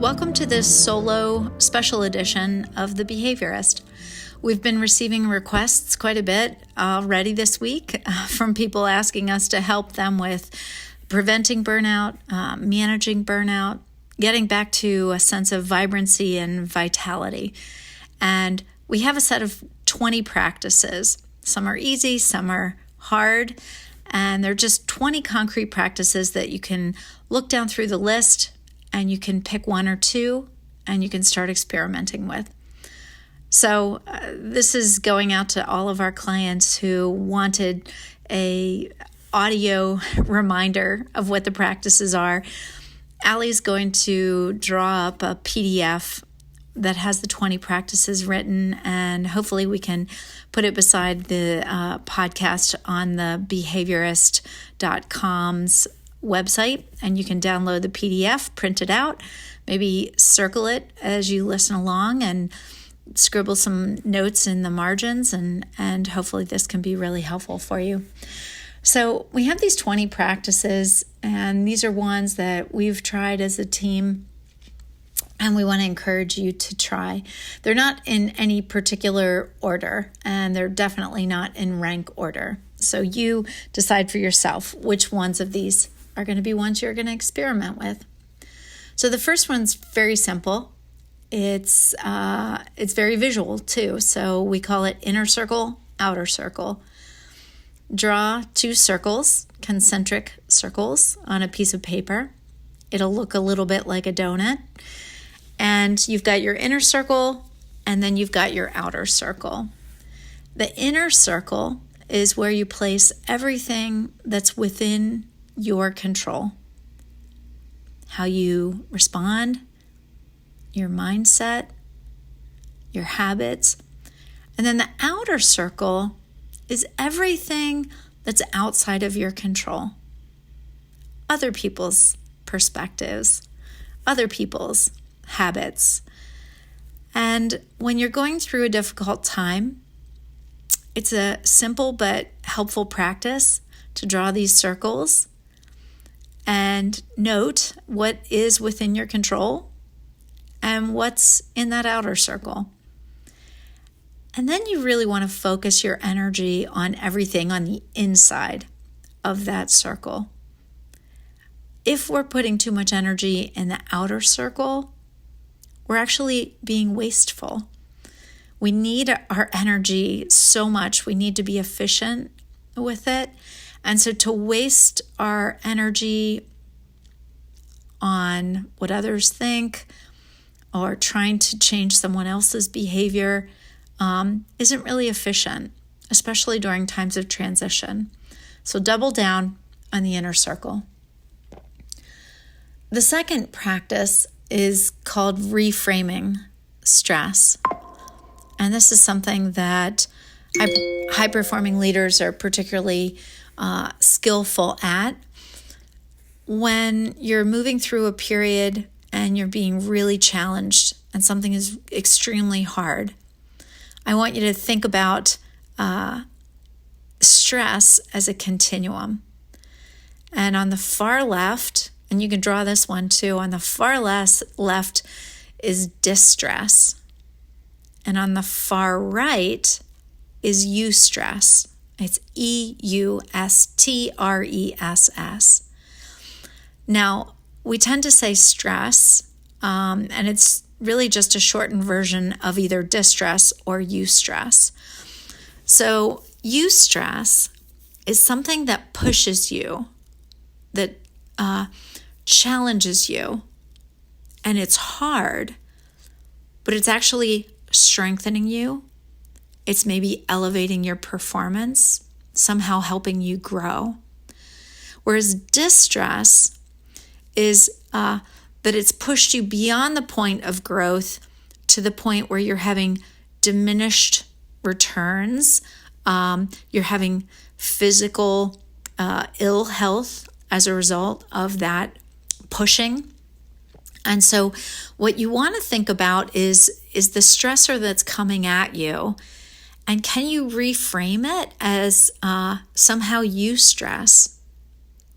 Welcome to this solo special edition of The Behaviorist. We've been receiving requests quite a bit already this week from people asking us to help them with preventing burnout, managing burnout, getting back to a sense of vibrancy and vitality. And we have a set of 20 practices. Some are easy, some are hard, and they're just 20 concrete practices that you can look down through the list and you can pick one or two and you can start experimenting with. So this is going out to all of our clients who wanted a audio reminder of what the practices are. Allie's going to draw up a PDF that has the 20 practices written, and hopefully we can put it beside the podcast on the behaviorist.com's website, and you can download the PDF, print it out, maybe circle it as you listen along and scribble some notes in the margins, and hopefully this can be really helpful for you. So we have these 20 practices, and these are ones that we've tried as a team, and we want to encourage you to try. They're not in any particular order, and they're definitely not in rank order. So you decide for yourself which ones of these are going to be ones you're going to experiment with. So the first one's very simple. It's very visual too. So we call it inner circle, outer circle. Draw 2 circles, concentric circles, on a piece of paper. It'll look a little bit like a donut. And you've got your inner circle, and then you've got your outer circle. The inner circle is where you place everything that's within your control. How you respond, your mindset, your habits. And then the outer circle is everything that's outside of your control. Other people's perspectives, other people's habits. And when you're going through a difficult time, it's a simple but helpful practice to draw these circles and note what is within your control and what's in that outer circle. And then you really want to focus your energy on everything on the inside of that circle. If we're putting too much energy in the outer circle, we're actually being wasteful. We need our energy so much. We need to be efficient with it. And so to waste our energy on what others think or trying to change someone else's behavior isn't really efficient, especially during times of transition. So double down on the inner circle. The second practice is called reframing stress. And this is something that high-performing leaders are particularly skillful at. When you're moving through a period and you're being really challenged and something is extremely hard, I want you to think about stress as a continuum. And on the far left, and you can draw this one too, on the far left is distress. And on the far right is eustress. It's EUSTRESS. Now, we tend to say stress, and it's really just a shortened version of either distress or eustress. So eustress is something that pushes you, that challenges you, and it's hard, but it's actually strengthening you. It's maybe elevating your performance, somehow helping you grow. Whereas distress is that it's pushed you beyond the point of growth to the point where you're having diminished returns. You're having physical ill health as a result of that pushing. And so what you want to think about is the stressor that's coming at you, and can you reframe it as somehow eustress?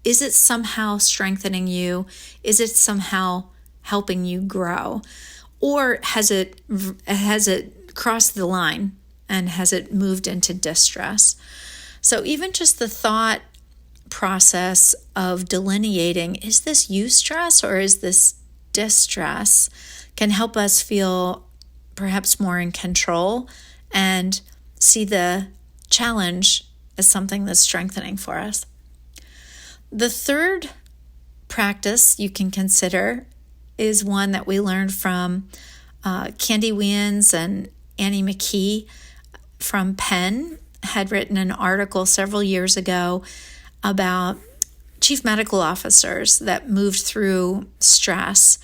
Is it somehow strengthening you? Is it somehow helping you grow? Or has it crossed the line and has it moved into distress? So even just the thought process of delineating, is this eustress or is this distress, can help us feel perhaps more in control and see the challenge as something that's strengthening for us. The third practice you can consider is one that we learned from Candy Wiens and Annie McKee from Penn, had written an article several years ago about chief medical officers that moved through stress,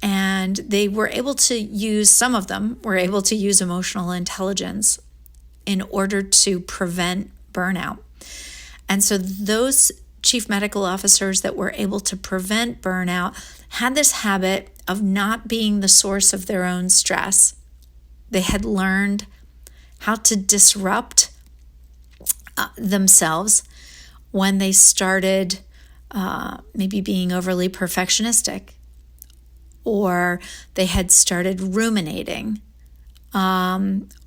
and they were able to use, some of them were able to use emotional intelligence in order to prevent burnout. And so those chief medical officers that were able to prevent burnout had this habit of not being the source of their own stress. They had learned how to disrupt themselves when they started maybe being overly perfectionistic, or they had started ruminating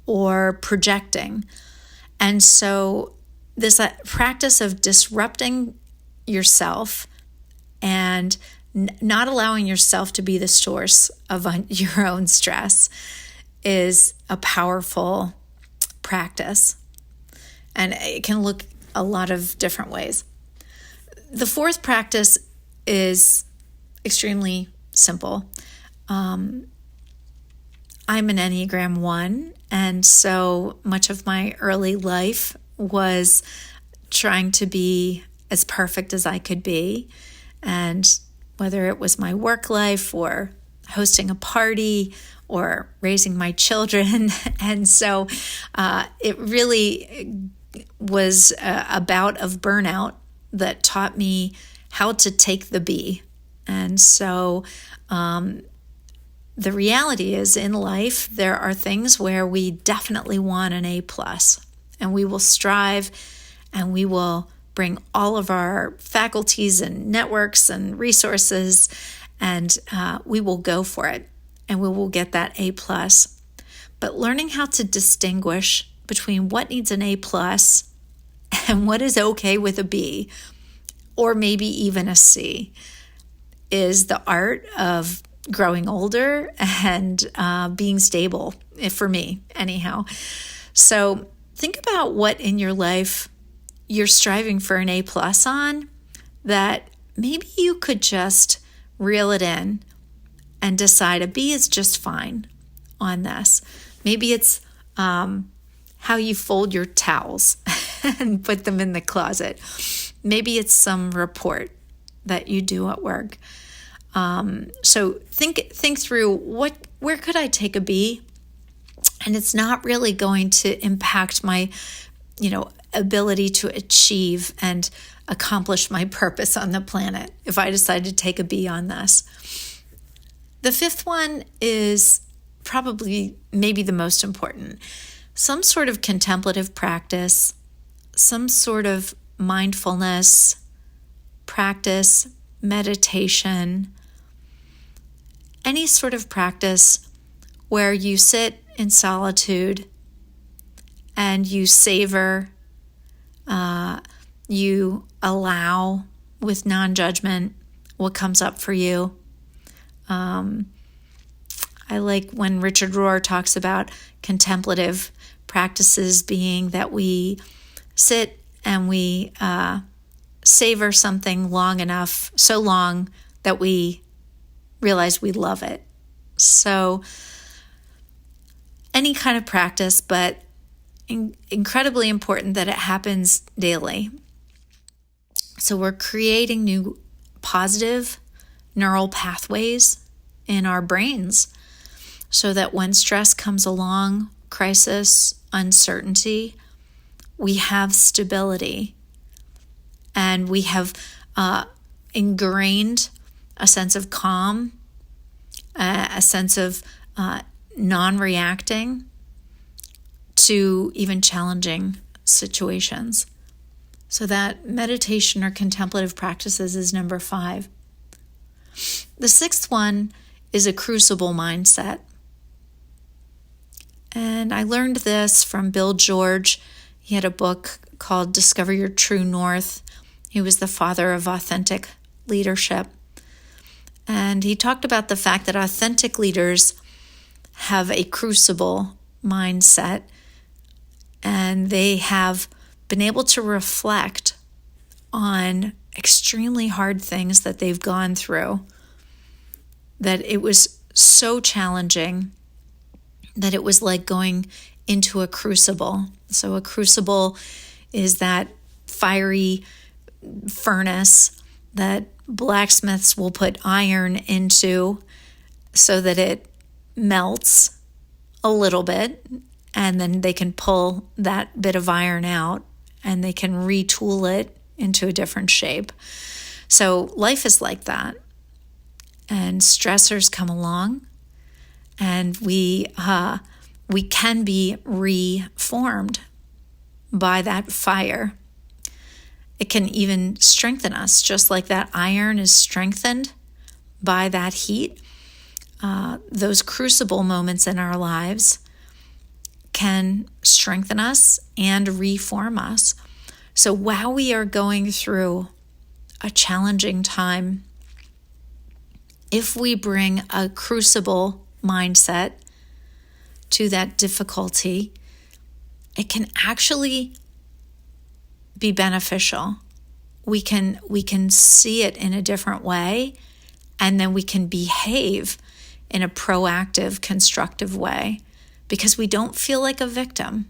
or projecting. And so this practice of disrupting yourself and not allowing yourself to be the source of your own stress is a powerful practice. And it can look a lot of different ways. The fourth practice is extremely simple. I'm an Enneagram 1, and so much of my early life was trying to be as perfect as I could be. And whether it was my work life or hosting a party or raising my children. And so it really was a bout of burnout that taught me how to take the B. And so the reality is, in life, there are things where we definitely want an A+, and we will strive and we will bring all of our faculties and networks and resources, and we will go for it, and we will get that A+. But learning how to distinguish between what needs an A+ and what is okay with a B, or maybe even a C, is the art of growing older and being stable, for me, anyhow. So think about what in your life you're striving for an A+ on, that maybe you could just reel it in and decide a B is just fine on this. Maybe it's how you fold your towels and put them in the closet. Maybe it's some report that you do at work. So think through where could I take a B, and it's not really going to impact my, ability to achieve and accomplish my purpose on the planet if I decide to take a B on this. The fifth one is probably maybe the most important. Some sort of contemplative practice, some sort of mindfulness practice, meditation, any sort of practice where you sit in solitude and you savor, you allow with non-judgment what comes up for you. I like when Richard Rohr talks about contemplative practices being that we sit and we savor something long enough, so long that we realize we love it. So any kind of practice, but incredibly important that it happens daily. So we're creating new positive neural pathways in our brains so that when stress comes along, crisis, uncertainty, we have stability and we have ingrained a sense of calm, a sense of non-reacting to even challenging situations. So that meditation or contemplative practices is number 5. The sixth one is a crucible mindset. And I learned this from Bill George. He had a book called Discover Your True North. He was the father of authentic leadership. And he talked about the fact that authentic leaders have a crucible mindset, and they have been able to reflect on extremely hard things that they've gone through, that it was so challenging that it was like going into a crucible. So a crucible is that fiery furnace that blacksmiths will put iron into so that it melts a little bit, and then they can pull that bit of iron out and they can retool it into a different shape. So life is like that. And stressors come along, and we can be reformed by that fire. It can even strengthen us, just like that iron is strengthened by that heat. Those crucible moments in our lives can strengthen us and reform us. So while we are going through a challenging time, if we bring a crucible mindset to that difficulty, it can actually be beneficial. We can see it in a different way, and then we can behave in a proactive, constructive way, because we don't feel like a victim.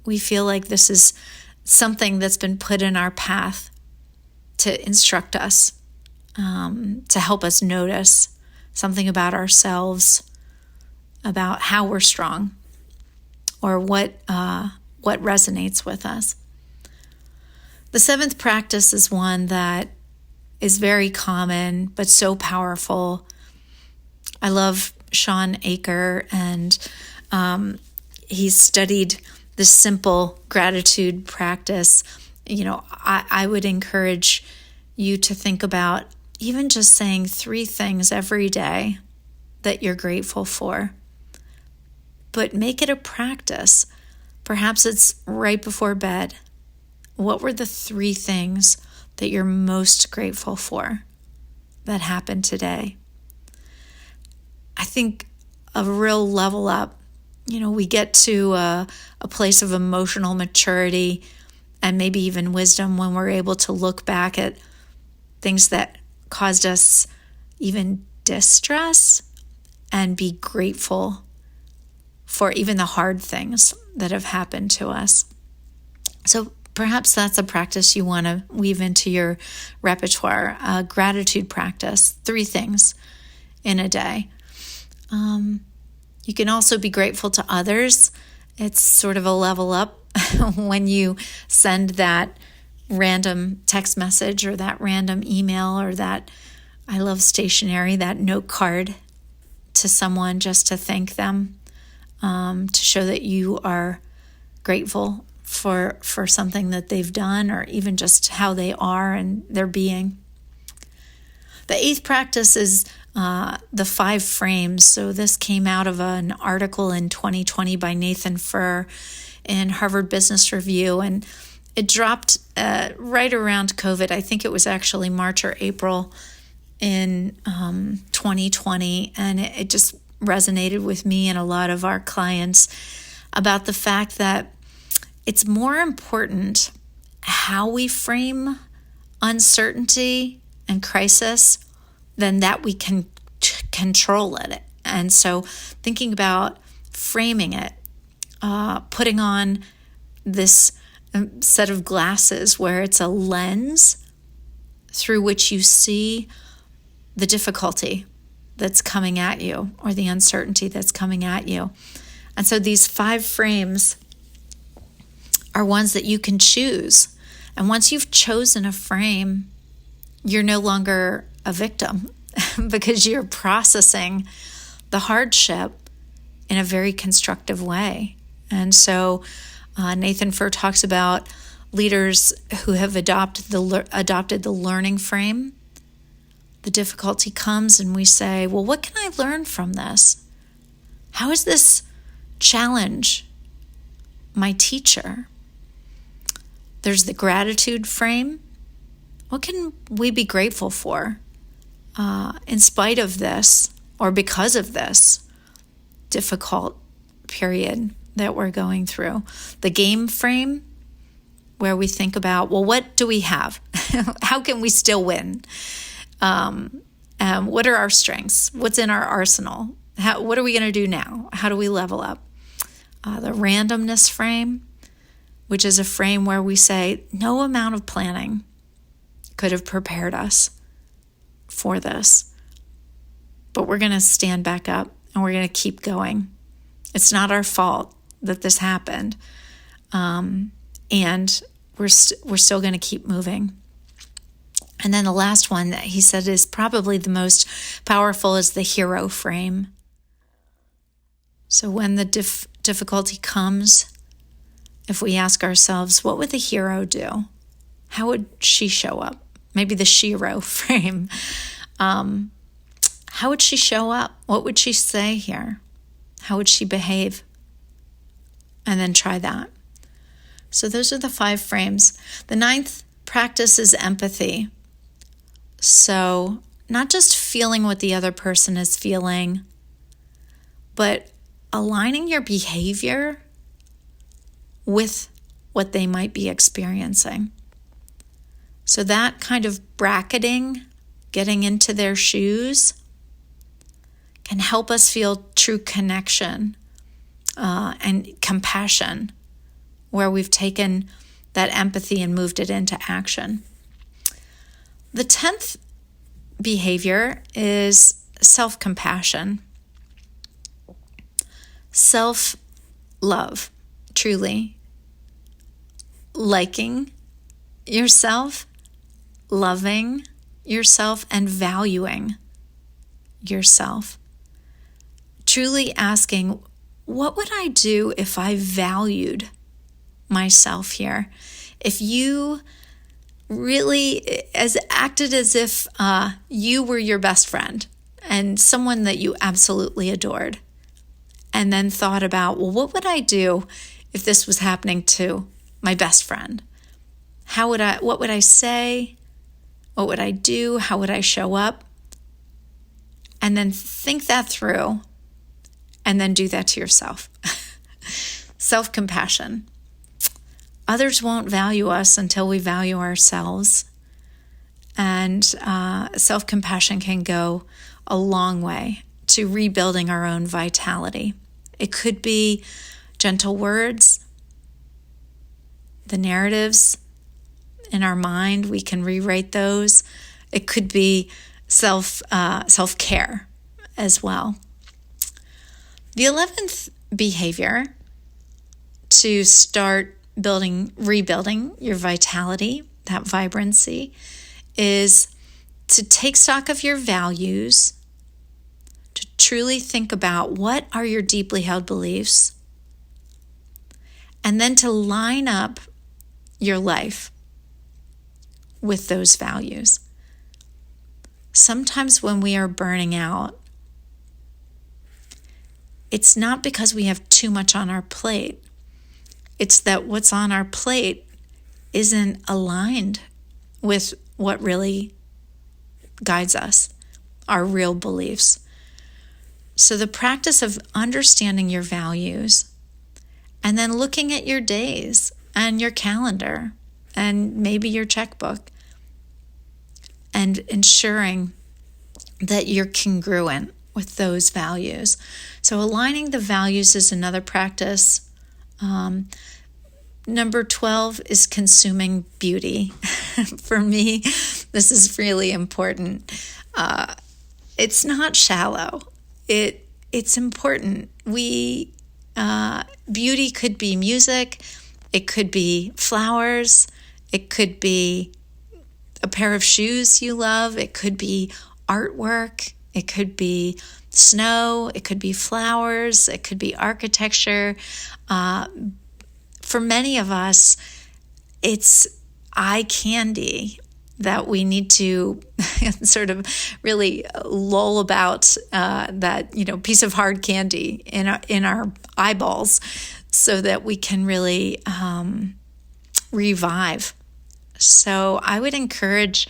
We feel like this is something that's been put in our path to instruct us, to help us notice something about ourselves, about how we're strong, or what resonates with us. The seventh practice is one that is very common, but so powerful. I love Sean Aker, and he's studied this simple gratitude practice. I would encourage you to think about even just saying 3 things every day that you're grateful for. But make it a practice. Perhaps it's right before bed. What were the 3 things that you're most grateful for that happened today? I think a real level up, we get to a place of emotional maturity and maybe even wisdom when we're able to look back at things that caused us even distress and be grateful for even the hard things that have happened to us. So perhaps that's a practice you want to weave into your repertoire, a gratitude practice, 3 things in a day. You can also be grateful to others. It's sort of a level up when you send that random text message or that random email or that, I love stationery, that note card to someone just to thank them, to show that you are grateful for something that they've done, or even just how they are and their being. The 8th practice is the 5 frames. So this came out of an article in 2020 by Nathan Furr in Harvard Business Review, and it dropped right around COVID. I think it was actually March or April in 2020, and it just resonated with me and a lot of our clients about the fact that it's more important how we frame uncertainty and crisis than that we can control it. And so thinking about framing it, putting on this set of glasses where it's a lens through which you see the difficulty that's coming at you or the uncertainty that's coming at you. And so these 5 frames are ones that you can choose. And once you've chosen a frame, you're no longer a victim because you're processing the hardship in a very constructive way. And so Nathan Furr talks about leaders who have adopted the learning frame the difficulty comes and we say, well, what can I learn from this? How is this challenge my teacher? There's the gratitude frame. What can we be grateful for in spite of this or because of this difficult period that we're going through? The game frame, where we think about, well, what do we have? How can we still win? What are our strengths? What's in our arsenal? What are we going to do now? How do we level up? The randomness frame, which is a frame where we say no amount of planning could have prepared us for this, but we're going to stand back up and we're going to keep going. It's not our fault that this happened, and we're still going to keep moving. And then the last one that he said is probably the most powerful is the hero frame. So when the difficulty comes, if we ask ourselves, what would the hero do? How would she show up? Maybe the shero frame. How would she show up? What would she say here? How would she behave? And then try that. So those are the 5 frames. The 9th practice is empathy. So not just feeling what the other person is feeling, but aligning your behavior with what they might be experiencing. So that kind of bracketing, getting into their shoes, can help us feel true connection and compassion, where we've taken that empathy and moved it into action. The 10th behavior is self-compassion. Self-love, truly. Liking yourself, loving yourself, and valuing yourself. Truly asking, what would I do if I valued myself here? If you really acted as if you were your best friend and someone that you absolutely adored, and then thought about, well, what would I do if this was happening to my best friend? What would I say? What would I do? How would I show up? And then think that through, and then do that to yourself. Self-compassion. Others won't value us until we value ourselves. And self-compassion can go a long way to rebuilding our own vitality. It could be gentle words, the narratives in our mind, we can rewrite those. It could be self-care as well. The 11th behavior to start rebuilding your vitality, that vibrancy, is to take stock of your values, to truly think about what are your deeply held beliefs, and then to line up your life with those values. Sometimes when we are burning out, it's not because we have too much on our plate. It's that what's on our plate isn't aligned with what really guides us, our real beliefs. So the practice of understanding your values and then looking at your days and your calendar and maybe your checkbook and ensuring that you're congruent with those values. So aligning the values is another practice. Number 12 is consuming beauty. For me, this is really important. It's not shallow. It's important. Beauty could be music. It could be flowers. It could be a pair of shoes you love. It could be artwork. It could be snow. It could be flowers. It could be architecture. For many of us, it's eye candy that we need to sort of really lull about that, piece of hard candy in our eyeballs, so that we can really revive. So I would encourage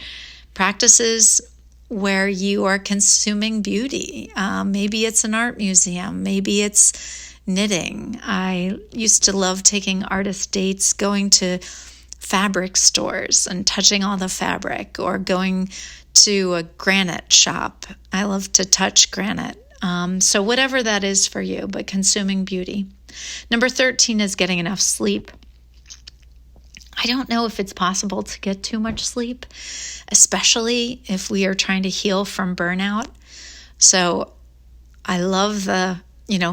practices where you are consuming beauty. Maybe it's an art museum. Maybe it's knitting. I used to love taking artist dates, going to fabric stores and touching all the fabric, or going to a granite shop. I love to touch granite. So whatever that is for you, but consuming beauty. Number 13 is getting enough sleep. I don't know if it's possible to get too much sleep, especially if we are trying to heal from burnout. So I love the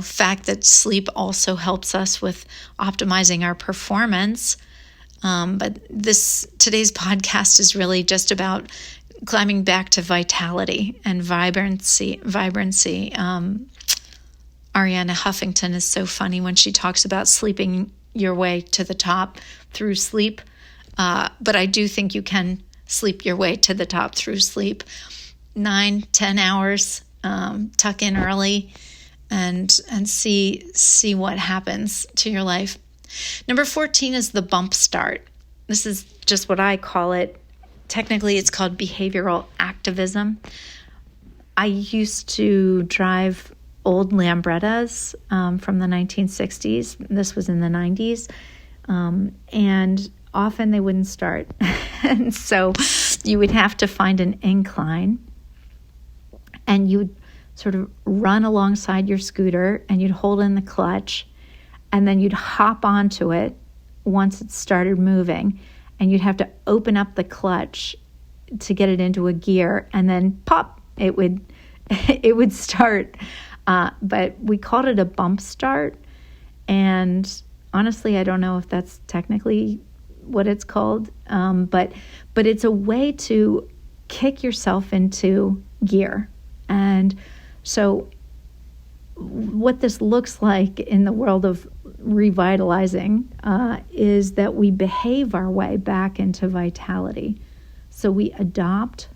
fact that sleep also helps us with optimizing our performance. But today's podcast is really just about climbing back to vitality and vibrancy. Ariana Huffington is so funny when she talks about sleeping your way to the top through sleep. But I do think you can sleep your way to the top through sleep. 9-10 hours, tuck in early, and see what happens to your life. Number 14 is the bump start. This is just what I call it. Technically, it's called behavioral activism. I used to drive old Lambrettas from the 1960s. This was in the 90s. And often they wouldn't start. And so you would have to find an incline, and you would sort of run alongside your scooter, and you'd hold in the clutch, and then you'd hop onto it once it started moving, and you'd have to open up the clutch to get it into a gear, and then pop, it would start. But we called it a bump start, and honestly, I don't know if that's technically what it's called, but it's a way to kick yourself into gear. And so what this looks like in the world of revitalizing is that we behave our way back into vitality. So we adopt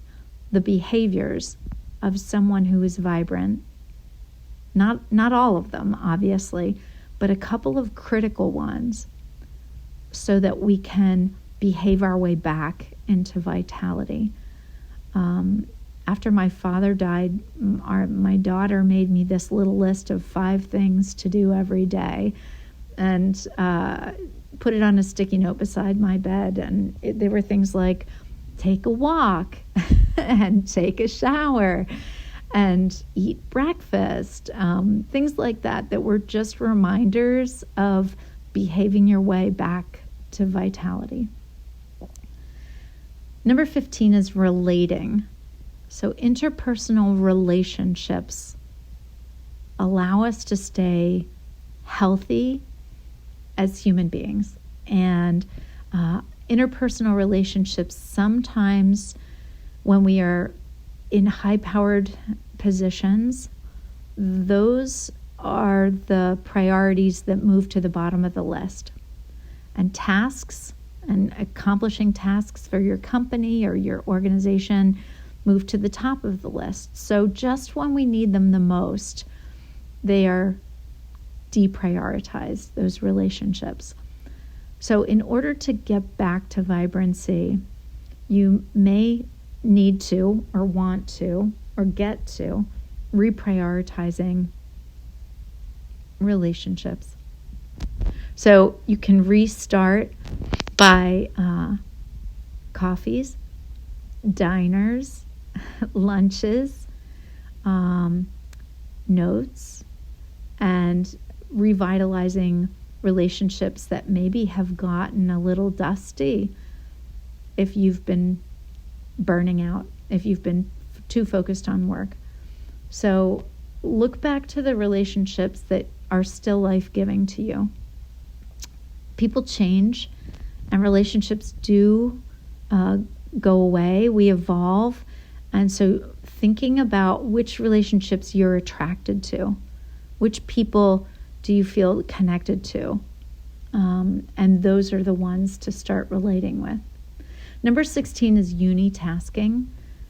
the behaviors of someone who is vibrant. Not all of them, obviously, but a couple of critical ones, so that we can behave our way back into vitality. After my father died, my daughter made me this little list of 5 things to do every day, and put it on a sticky note beside my bed. And there were things like take a walk and take a shower and eat breakfast, things like that were just reminders of behaving your way back to vitality. Number 15 is relating. So interpersonal relationships allow us to stay healthy as human beings. And interpersonal relationships, sometimes when we are in high-powered positions, those are the priorities that move to the bottom of the list. And tasks and accomplishing tasks for your company or your organization move to the top of the list. So just when we need them the most, they are deprioritized, those relationships. So in order to get back to vibrancy, you may need to, or want to, or get to reprioritizing relationships. So you can restart by coffees, diners, lunches, notes, and revitalizing relationships that maybe have gotten a little dusty if you've been burning out, if you've been too focused on work. So look back to the relationships that are still life-giving to you. People change, and relationships do go away. We evolve. And so thinking about which relationships you're attracted to, which people do you feel connected to, and those are the ones to start relating with. Number 16 is unitasking,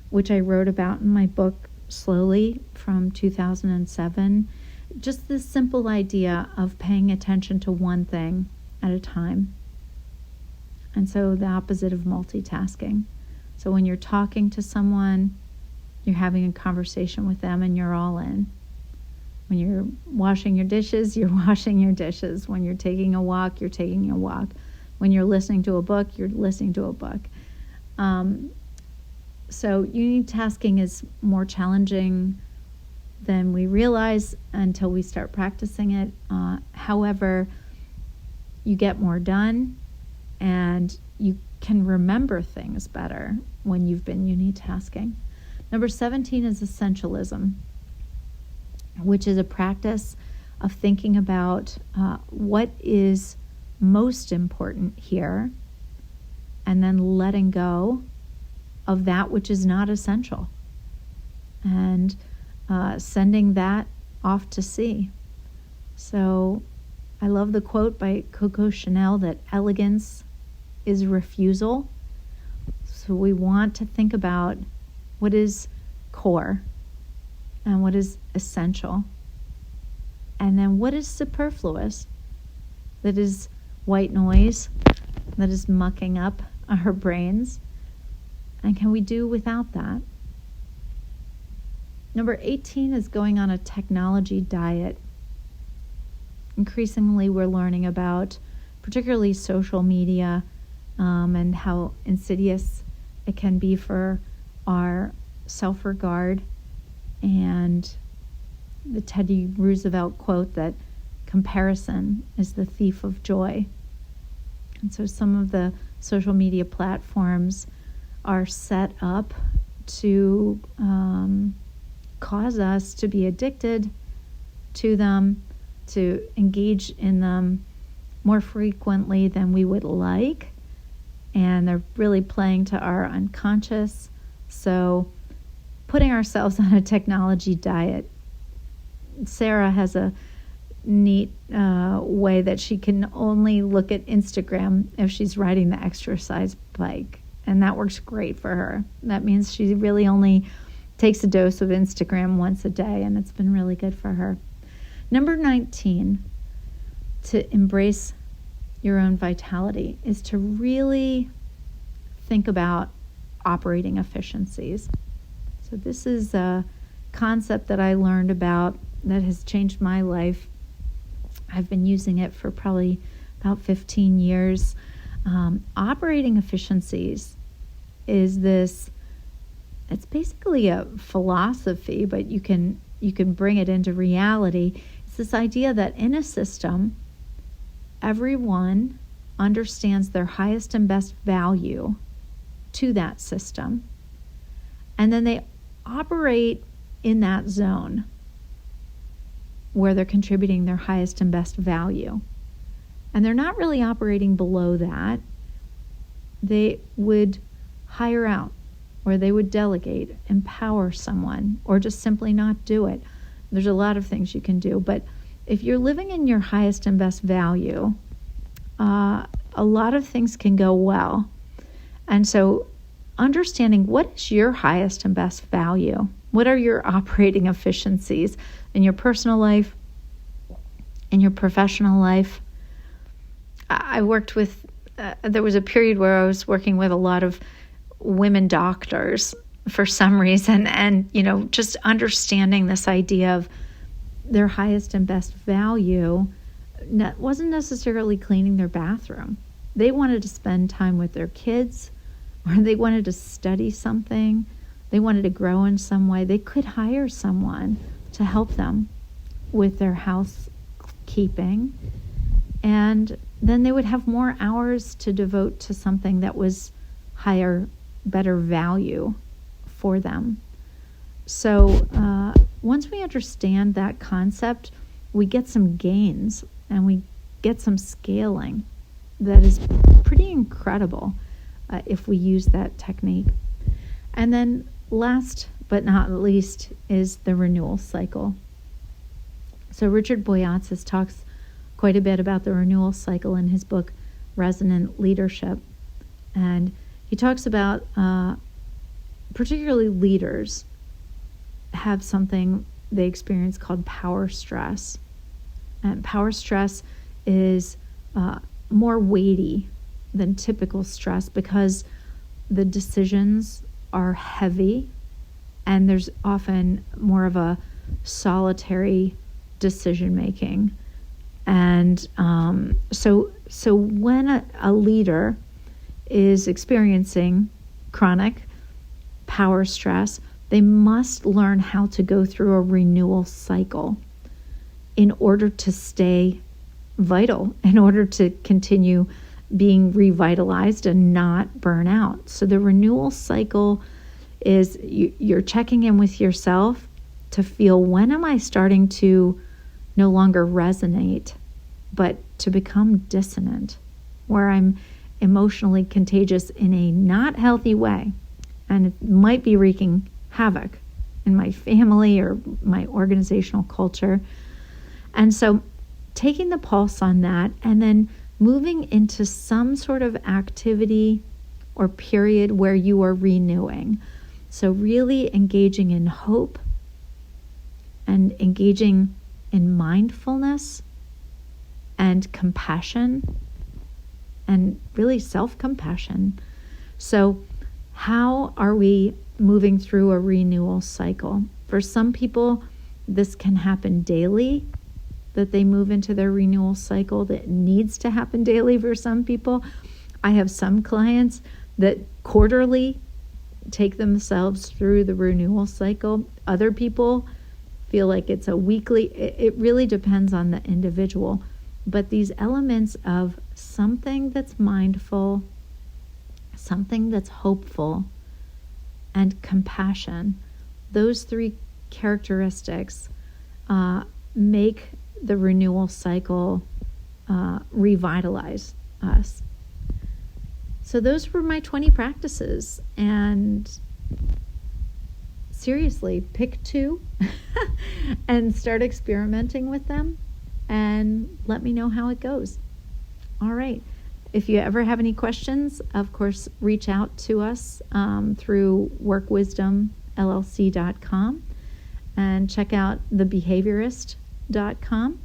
which I wrote about in my book Slowly from 2007. Just this simple idea of paying attention to one thing at a time. And so the opposite of multitasking. So when you're talking to someone, you're having a conversation with them and you're all in. When you're washing your dishes, you're washing your dishes. When you're taking a walk, you're taking a walk. When you're listening to a book, you're listening to a book. So unitasking is more challenging than we realize until we start practicing it. However, you get more done and you can remember things better when you've been unitasking. Number 17 is essentialism, which is a practice of thinking about what is most important here and then letting go of that which is not essential and sending that off to sea. So I love the quote by Coco Chanel that elegance is refusal. So we want to think about what is core and what is essential, and then what is superfluous, that is white noise, that is mucking up our brains, and can we do without that? Number 18 is going on a technology diet. Increasingly, we're learning about particularly social media and how insidious it can be for our self-regard, and the Teddy Roosevelt quote that comparison is the thief of joy. And so some of the social media platforms are set up to cause us to be addicted to them, to engage in them more frequently than we would like, and they're really playing to our unconscious. So putting ourselves on a technology diet. Sarah has a neat way that she can only look at Instagram if she's riding the exercise bike, and that works great for her. That means she really only takes a dose of Instagram once a day, and it's been really good for her. Number 19, to embrace your own vitality, is to really think about operating efficiencies. So this is a concept that I learned about that has changed my life. I've been using it for probably about 15 years. Operating efficiencies is this, it's basically a philosophy, but you can bring it into reality. It's this idea that in a system, everyone understands their highest and best value to that system, and then they operate in that zone where they're contributing their highest and best value. And they're not really operating below that. They would hire out, or they would delegate, empower someone, or just simply not do it. There's a lot of things you can do, but if you're living in your highest and best value, a lot of things can go well. And so understanding what is your highest and best value, what are your operating efficiencies in your personal life, in your professional life. I worked with, there was a period where I was working with a lot of women doctors for some reason, and just understanding this idea of their highest and best value wasn't necessarily cleaning their bathroom. They wanted to spend time with their kids, or they wanted to study something, they wanted to grow in some way. They could hire someone to help them with their housekeeping, and then they would have more hours to devote to something that was higher, better value for them. So once we understand that concept, we get some gains and we get some scaling that is pretty incredible if we use that technique. And then last but not least is the renewal cycle. So Richard Boyatzis talks quite a bit about the renewal cycle in his book, Resonant Leadership. And he talks about particularly leaders have something they experience called power stress. And power stress is more weighty than typical stress because the decisions are heavy and there's often more of a solitary decision making. And so when a leader is experiencing chronic power stress, they must learn how to go through a renewal cycle in order to stay vital, in order to continue being revitalized and not burn out. So the renewal cycle is you're checking in with yourself to feel, when am I starting to no longer resonate, but to become dissonant, where I'm emotionally contagious in a not healthy way, and it might be wreaking havoc in my family or my organizational culture. And so taking the pulse on that and then moving into some sort of activity or period where you are renewing. So really engaging in hope and engaging in mindfulness and compassion and really self-compassion. So how are we moving through a renewal cycle? For some people, this can happen daily, that they move into their renewal cycle. That needs to happen daily for some people. I have some clients that quarterly take themselves through the renewal cycle. Other people feel like it's a weekly. It really depends on the individual. But these elements of something that's mindful, something that's hopeful, and compassion, those three characteristics make the renewal cycle revitalize us. So those were my 20 practices, and seriously, pick 2 and start experimenting with them and let me know how it goes. All right. If you ever have any questions, of course, reach out to us through workwisdomllc.com and check out thebehaviorist.com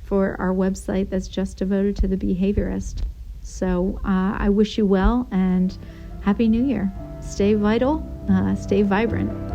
for our website that's just devoted to the behaviorist. So I wish you well and Happy New Year. Stay vital, stay vibrant.